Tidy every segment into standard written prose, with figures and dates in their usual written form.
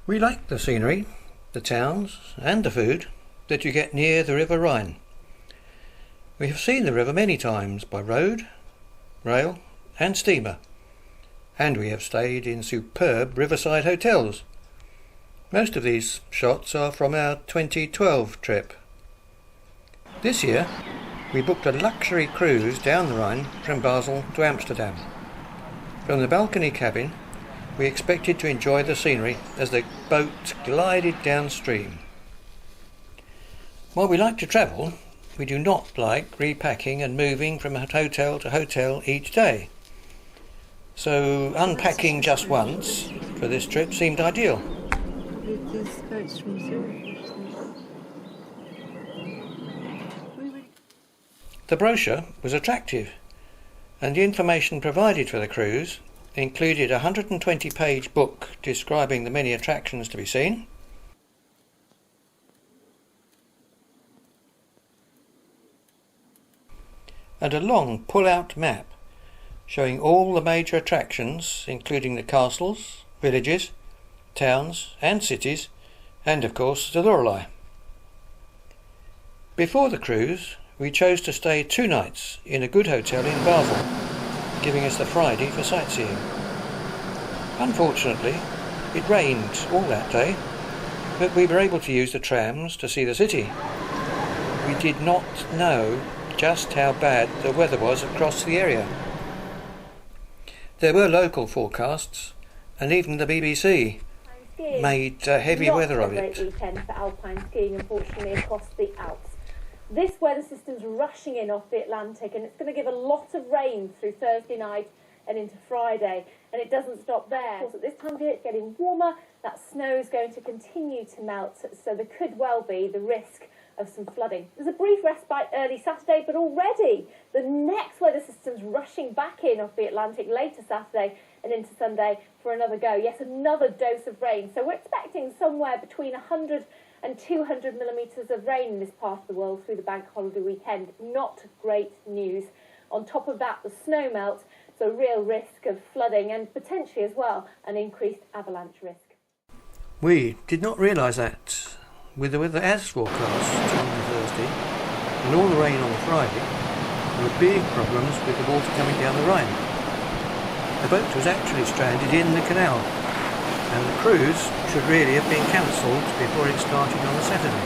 We like the scenery, the towns and the food that you get near the River Rhine. We have seen the river many times by road, rail and steamer, and we have stayed in superb riverside hotels. Most of these shots are from our 2012 trip. This year we booked a luxury cruise down the Rhine from Basel to Amsterdam. From the balcony cabin we expected to enjoy the scenery as the boat glided downstream. While we like to travel, we do not like repacking and moving from hotel to hotel each day. So unpacking just once for this trip seemed ideal. The brochure was attractive, and the information provided for the cruise included a 120-page book describing the many attractions to be seen, and a long pull-out map showing all the major attractions, including the castles, villages, towns and cities, and of course the Lorelei. Before the cruise, we chose to stay 2 nights in a good hotel in Basel, giving us the Friday for sightseeing. Unfortunately, it rained all that day, but we were able to use the trams to see the city. We did not know just how bad the weather was across the area. There were local forecasts, and even the BBC made heavy weather of it. Not a great weekend for alpine skiing, unfortunately, across the Alps. This weather system's rushing in off the Atlantic, and it's going to give a lot of rain through Thursday night and into Friday, and it doesn't stop there. Of course, at this time of year it's getting warmer, that snow is going to continue to melt, so there could well be the risk of some flooding. There's a brief respite early Saturday, but already the next weather system's rushing back in off the Atlantic later Saturday and into Sunday for another go. Yet another dose of rain. So we're expecting somewhere between 100 and 200 millimetres of rain in this part of the world through the bank holiday weekend. Not great news. On top of that, the snow melt, so real risk of flooding and potentially as well an increased avalanche risk. We did not realise that. With the weather as forecast on the Thursday and all the rain on the Friday, there were big problems with the water coming down the Rhine. The boat was actually stranded in the canal, and the cruise should really have been cancelled before it started on the Saturday.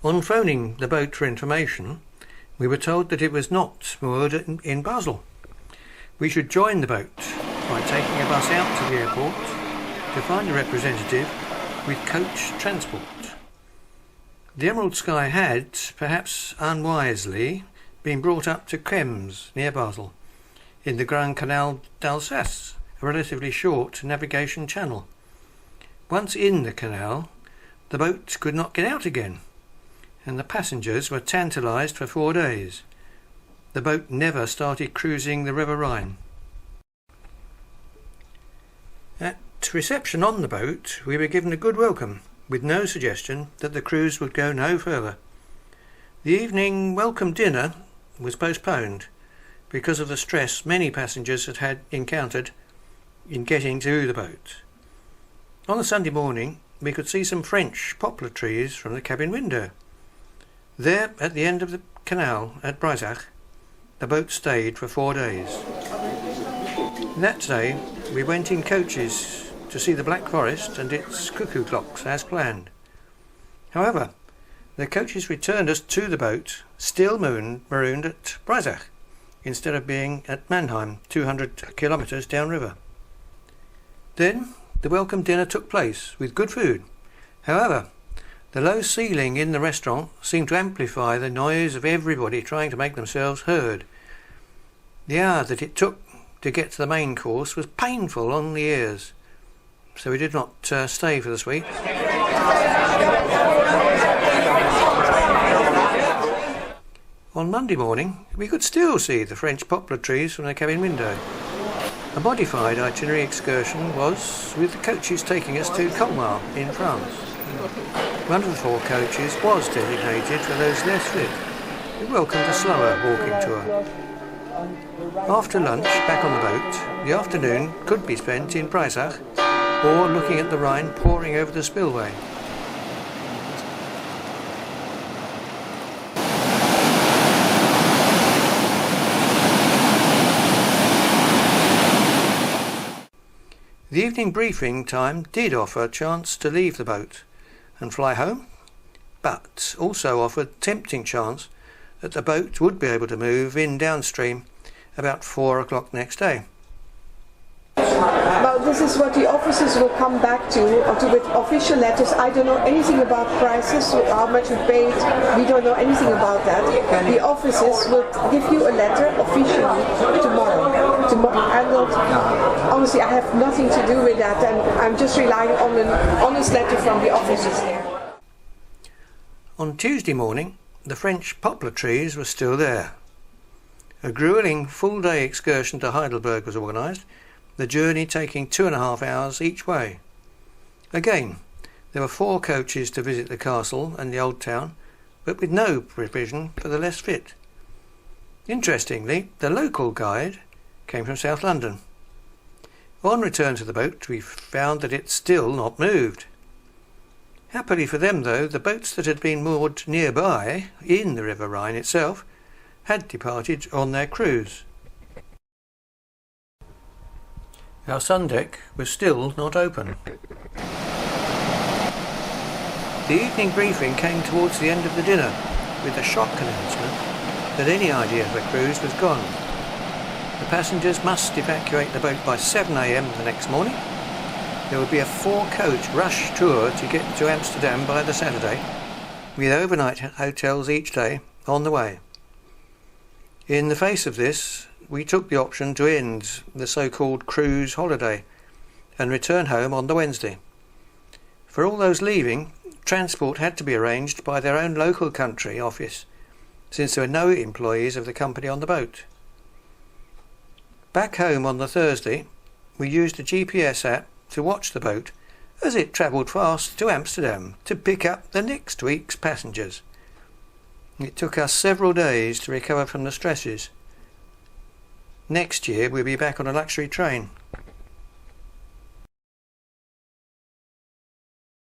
On phoning the boat for information, we were told that it was not moored in Basel. We should join the boat by taking a bus out to the airport to find a representative with coach transport. The Emerald Sky had, perhaps unwisely, been brought up to Krems, near Basel, in the Grand Canal d'Alsace, a relatively short navigation channel. Once in the canal, the boat could not get out again, and the passengers were tantalised for 4 days. The boat never started cruising the River Rhine. At reception on the boat, we were given a good welcome, with no suggestion that the cruise would go no further. The evening welcome dinner was postponed because of the stress many passengers had encountered in getting to the boat. On the Sunday morning, we could see some French poplar trees from the cabin window. There, at the end of the canal at Breisach, the boat stayed for 4 days. That day, we went in coaches to see the Black Forest and its cuckoo clocks as planned. However, the coaches returned us to the boat, still marooned at Breisach, instead of being at Mannheim, 200 kilometres downriver. Then the welcome dinner took place with good food. However, the low ceiling in the restaurant seemed to amplify the noise of everybody trying to make themselves heard. The hour that it took to get to the main course was painful on the ears, so we did not stay for the sweet. On Monday morning, we could still see the French poplar trees from the cabin window. A modified itinerary excursion was with the coaches taking us to Colmar in France. One of the 4 coaches was designated for those less fit. We welcomed a slower walking tour. After lunch, back on the boat, the afternoon could be spent in Breisach or looking at the Rhine pouring over the spillway. The evening briefing time did offer a chance to leave the boat and fly home, but also offered tempting chance that the boat would be able to move in downstream about 4 o'clock next day. Well, this is what the officers will come back to with official letters. I don't know anything about prices, how much we paid. We don't know anything about that. The officers will give you a letter officially tomorrow. Honestly, I have nothing to do with that, and I'm just relying on an honest letter from the officers here. On Tuesday morning, the French poplar trees were still there. A gruelling full-day excursion to Heidelberg was organised, the journey taking 2.5 hours each way. Again, there were 4 coaches to visit the castle and the old town, but with no provision for the less fit. Interestingly, the local guide came from South London. On return to the boat, we found that it's still not moved. Happily for them, though, the boats that had been moored nearby, in the River Rhine itself, had departed on their cruise. Our sun deck was still not open. The evening briefing came towards the end of the dinner, with the shock announcement that any idea of a cruise was gone. The passengers must evacuate the boat by 7 a.m. the next morning. There would be a 4-coach rush tour to get to Amsterdam by the Saturday, with overnight hotels each day on the way. In the face of this, we took the option to end the so-called cruise holiday and return home on the Wednesday. For all those leaving, transport had to be arranged by their own local country office, since there were no employees of the company on the boat. Back home on the Thursday, we used a GPS app to watch the boat as it travelled fast to Amsterdam to pick up the next week's passengers. It took us several days to recover from the stresses. Next year we'll be back on a luxury train.